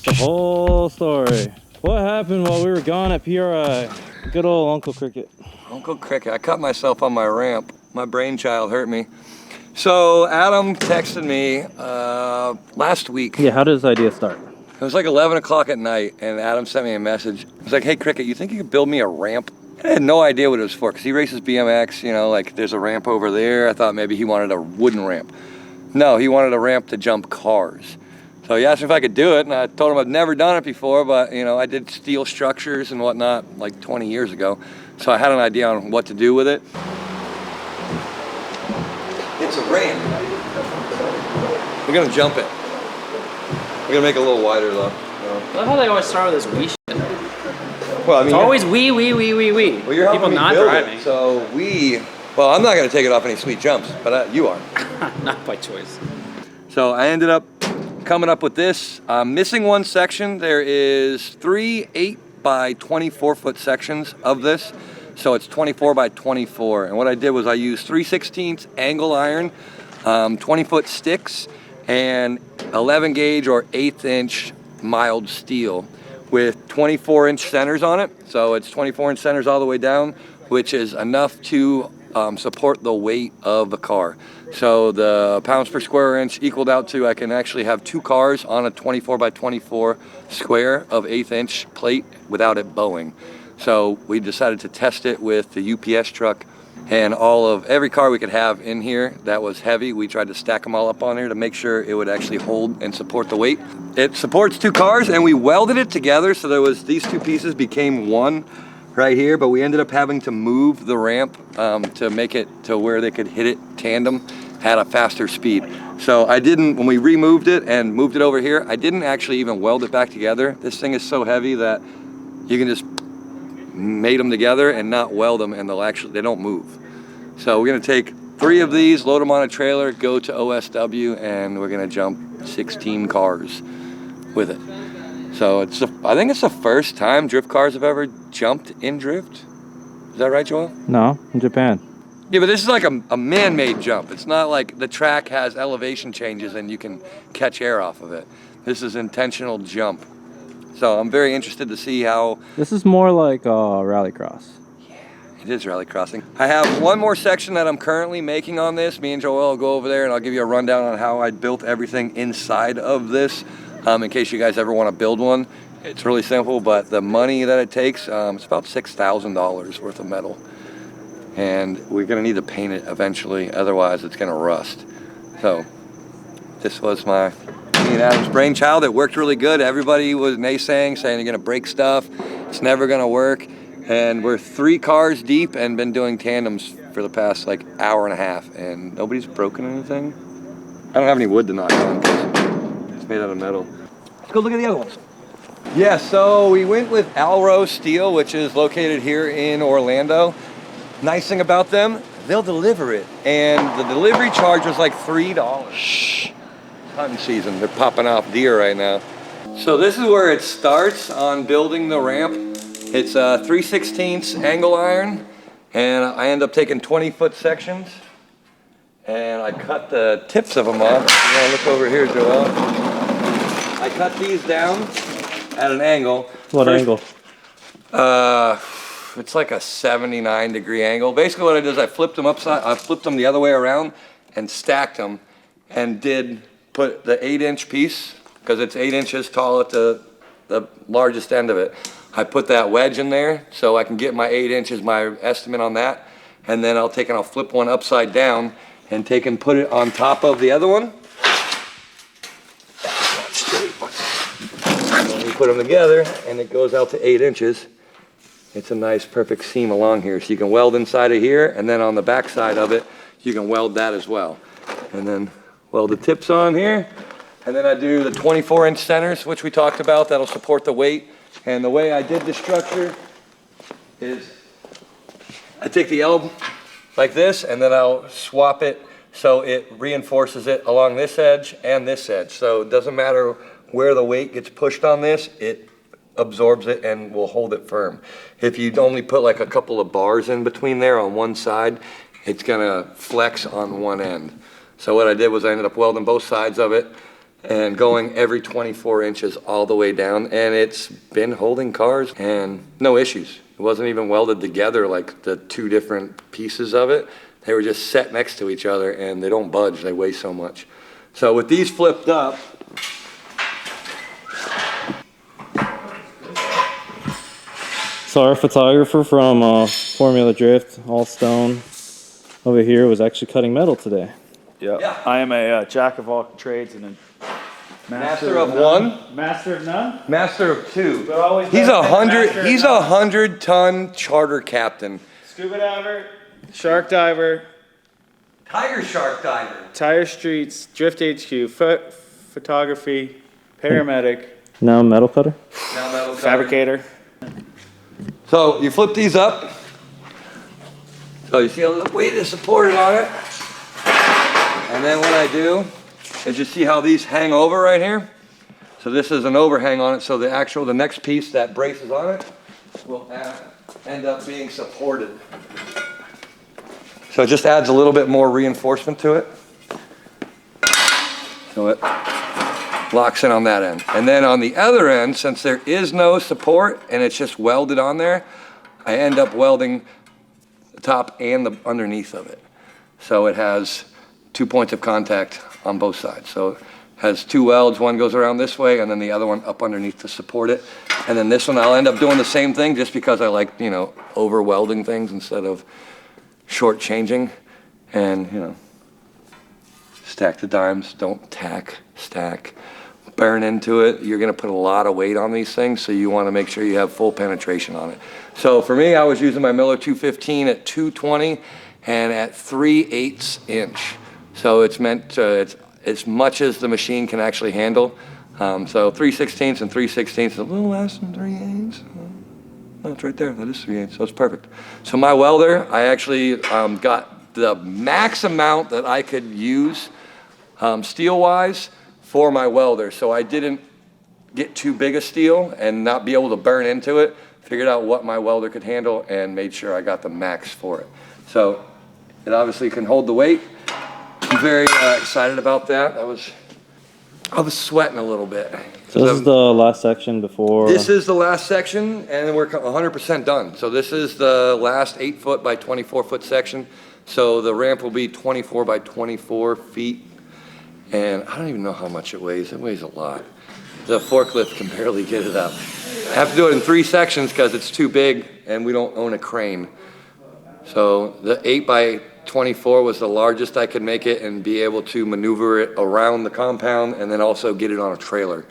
us the whole story. What happened while we were gone at PRI? Good old Uncle Cricket. Uncle Cricket. I cut myself on my ramp. My brainchild hurt me. So Adam texted me last week. Yeah, how did this idea start? It was like 11 o'clock at night, and Adam sent me a message. He was like, hey, Cricket, you think you could build me a ramp? I had no idea what it was for, because he races BMX, you know, like there's a ramp over there. I thought maybe he wanted a wooden ramp. No, he wanted a ramp to jump cars. So he asked me if I could do it, and I told him I've never done it before, but you know, I did steel structures and whatnot like 20 years ago. So I had an idea on what to do with it. It's a ramp. We're gonna jump it. We're gonna make it a little wider though. I love how they always start with this wee shit. Well, I mean, it's always wee. Well, you're people not driving. So well, I'm not gonna take it off any sweet jumps, but you are. Not by choice. So I ended up coming up with this. I'm missing one section. There is 3 8 by 24 foot sections of this. So it's 24 by 24. And what I did was I used 3/16 angle iron, 20 foot sticks, and 11 gauge or 1/8 inch mild steel with 24 inch centers on it. So it's 24 inch centers all the way down, which is enough to support the weight of the car. So the pounds per square inch equaled out to, I can actually have 2 cars on a 24 by 24 square of 1/8 inch plate without it bowing. So we decided to test it with the UPS truck, and every car we could have in here that was heavy, we tried to stack them all up on here to make sure it would actually hold and support the weight. It supports 2 cars, and we welded it together, so these 2 pieces became one right here, but we ended up having to move the ramp to make it to where they could hit it tandem at a faster speed. So when we removed it and moved it over here, I didn't actually even weld it back together. This thing is so heavy that you can just mate them together and not weld them, and they don't move. So we're gonna take 3 of these, load them on a trailer, go to OSW, and we're gonna jump 16 cars with it. So I think it's the first time drift cars have ever jumped in drift. Is that right, Joel? No, in Japan. Yeah, but this is like a man-made jump. It's not like the track has elevation changes and you can catch air off of it. This is intentional jump. So I'm very interested to see how... This is more like rallycross. Yeah, it is rallycrossing. I have one more section that I'm currently making on this. Me and Joel will go over there and I'll give you a rundown on how I built everything inside of this. In case you guys ever want to build one. It's really simple, but the money that it takes, it's about $6,000 worth of metal. And we're gonna need to paint it eventually, otherwise it's gonna rust. So this was me and Adam's brainchild. It worked really good. Everybody was naysaying, saying you're gonna break stuff, it's never gonna work. And we're 3 cars deep and been doing tandems for the past like hour and a half, and nobody's broken anything. I don't have any wood to knock on because it's made out of metal. Let's go look at the other ones. Yeah, so we went with Alro Steel, which is located here in Orlando. Nice thing about them, they'll deliver it. And the delivery charge was like $3. Shh. Hunting season, they're popping off deer right now. So this is where it starts on building the ramp. It's a 3/16 angle iron, and I end up taking 20-foot sections. And I cut the tips of them off. You wanna look over here, Joel? I cut these down at an angle. What angle? It's like a 79-degree angle. Basically what I did is I flipped them the other way around and stacked them, and put the 8-inch piece, because it's 8 inches tall at the largest end of it. I put that wedge in there so I can get my 8 inches, my estimate on that, and then I'll flip one upside down and put it on top of the other one. And then you put them together and it goes out to 8 inches. It's a nice perfect seam along here. So you can weld inside of here, and then on the back side of it, you can weld that as well. And then weld the tips on here. And then I do the 24-inch centers, which we talked about, that'll support the weight. And the way I did the structure is I take the L like this, and then I'll swap it so it reinforces it along this edge and this edge. So it doesn't matter where the weight gets pushed on this, it absorbs it and will hold it firm. If you only put like a couple of bars in between there on one side, it's gonna flex on one end. So what I did was I ended up welding both sides of it, and going every 24 inches all the way down, and it's been holding cars and no issues. It wasn't even welded together like the two different pieces of it. They were just set next to each other and they don't budge, they weigh so much. So with these flipped up, So our photographer from Formula Drift, All Stone, over here was actually cutting metal today. Yep. Yeah. I am a jack of all trades and a master of one, master of none. master of two. But always He's better than master of he's none. 100-ton charter captain. Scuba diver, shark diver, Tiger shark diver. tire streets, drift HQ, photography, paramedic, Now metal cutter. Now metal cutter. fabricator. So you flip these up. So you see how the weight is supported on it. And then what I do is you see how these hang over right here. So this is an overhang on it. So the next piece that braces on it will end up being supported. So it just adds a little bit more reinforcement to it. So it locks in on that end. And then on the other end, since there is no support and it's just welded on there, I end up welding the top and the underneath of it. So it has 2 points of contact on both sides. So it has two welds, one goes around this way and then the other one up underneath to support it. And then this one I'll end up doing the same thing just because I like, you know, over welding things instead of short changing. And, you know, stack the dimes, don't tack, stack. Burn into it. You're gonna put a lot of weight on these things, so you wanna make sure you have full penetration on it. So for me, I was using my Miller 215 at 220 and at 3/8 inch. So it's meant to, it's as much as the machine can actually handle. So 3/16 and 3/16, a little less than 3/8. No, it's right there, that is 3/8, so it's perfect. So my welder, I actually got the max amount that I could use steel-wise for my welder. So I didn't get too big a steel and not be able to burn into it. Figured out what my welder could handle and made sure I got the max for it. So it obviously can hold the weight. I'm very excited about that. I was sweating a little bit. So this is the last section before. This is the last section and we're 100% done. So this is the last 8 foot by 24 foot section. So the ramp will be 24 by 24 feet. And I don't even know how much it weighs. It weighs a lot. The forklift can barely get it up. I have to do it in 3 sections because it's too big and we don't own a crane. So the 8 by 24 was the largest I could make it and be able to maneuver it around the compound and then also get it on a trailer.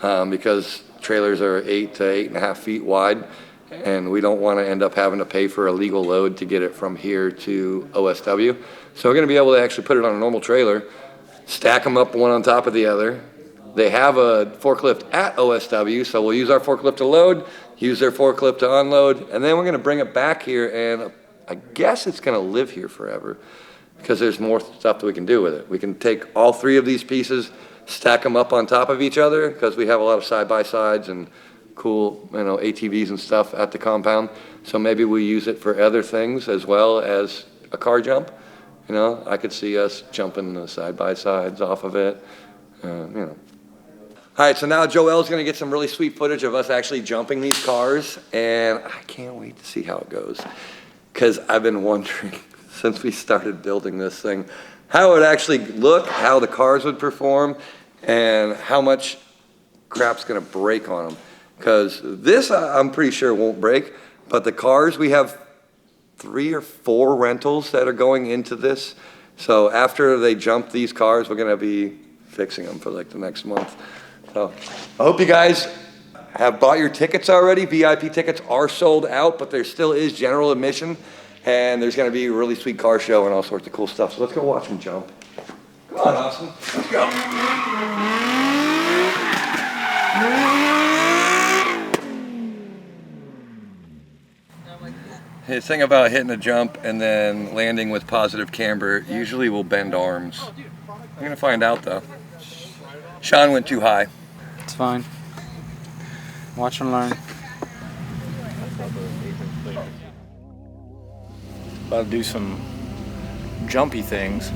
Because trailers are 8 to 8.5 feet wide and we don't want to end up having to pay for a legal load to get it from here to OSW. So we're going to be able to actually put it on a normal trailer, stack them up one on top of the other. They have a forklift at OSW, so we'll use our forklift to load, use their forklift to unload, and then we're gonna bring it back here and I guess it's gonna live here forever because there's more stuff that we can do with it. We can take all 3 of these pieces, stack them up on top of each other because we have a lot of side-by-sides and cool, you know, ATVs and stuff at the compound. So maybe we use it for other things as well as a car jump. You know, I could see us jumping the side-by-sides off of it, you know. All right, so now Joel's gonna get some really sweet footage of us actually jumping these cars, and I can't wait to see how it goes. Because I've been wondering, since we started building this thing, how it would actually look, how the cars would perform, and how much crap's gonna break on them. Because this, I'm pretty sure won't break, but the cars, we have 3 or 4 rentals that are going into this. So after they jump these cars, we're gonna be fixing them for like the next month. So I hope you guys have bought your tickets already. VIP tickets are sold out, but there still is general admission. And there's gonna be a really sweet car show and all sorts of cool stuff. So let's go watch them jump. Come on, Austin, let's go. The thing about hitting a jump and then landing with positive camber, usually will bend arms. I'm gonna find out though. Sean went too high. It's fine. Watch and learn. About to do some jumpy things.